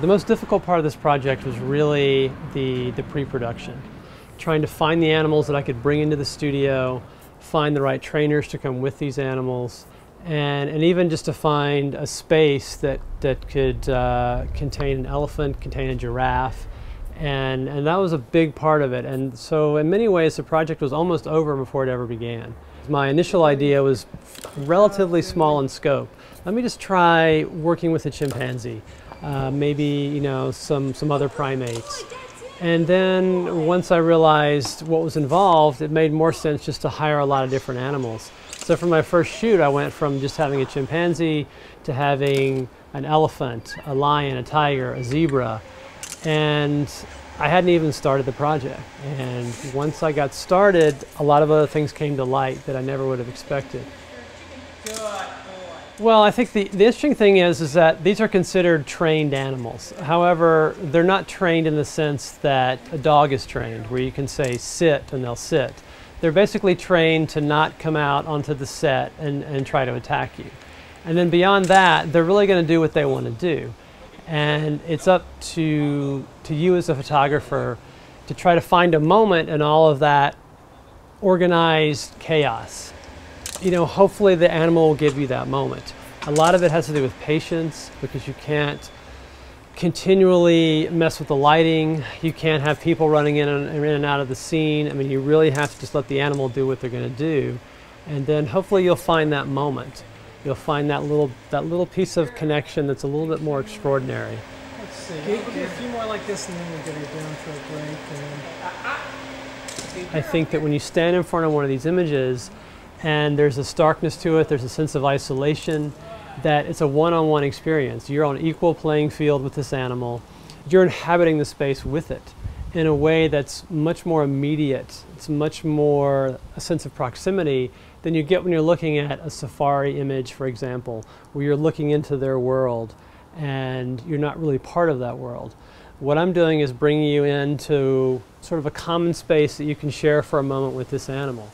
The most difficult part of this project was really the pre-production. Trying to find the animals that I could bring into the studio, find the right trainers to come with these animals, and even just to find a space that could contain an elephant, contain a giraffe, and that was a big part of it. And so in many ways the project was almost over before it ever began. My initial idea was relatively small in scope. Let me just try working with a chimpanzee, maybe some other primates. And then once I realized what was involved, it made more sense just to hire a lot of different animals. So for my first shoot, I went from just having a chimpanzee to having an elephant, a lion, a tiger, a zebra, and I hadn't even started the project. And once I got started, a lot of other things came to light that I never would have expected. Well, I think the interesting thing is that these are considered trained animals. However, they're not trained in the sense that a dog is trained, where you can say sit and they'll sit. They're basically trained to not come out onto the set and try to attack you. And then beyond that, they're really going to do what they want to do. And it's up to you as a photographer to try to find a moment in all of that organized chaos. Hopefully the animal will give you that moment. A lot of it has to do with patience, because you can't continually mess with the lighting. You can't have people running in and out of the scene. I mean, you really have to just let the animal do what they're going to do. And then hopefully you'll find that moment. You'll find that little piece of connection that's a little bit more extraordinary. Let's see. We'll do a few more like this and then we'll get it down for a break. I think that when you stand in front of one of these images and there's a starkness to it, there's a sense of isolation, that it's a one-on-one experience. You're on equal playing field with this animal. You're inhabiting the space with it in a way that's much more immediate. It's much more a sense of proximity than you get when you're looking at a safari image, for example, where you're looking into their world and you're not really part of that world. What I'm doing is bringing you into sort of a common space that you can share for a moment with this animal.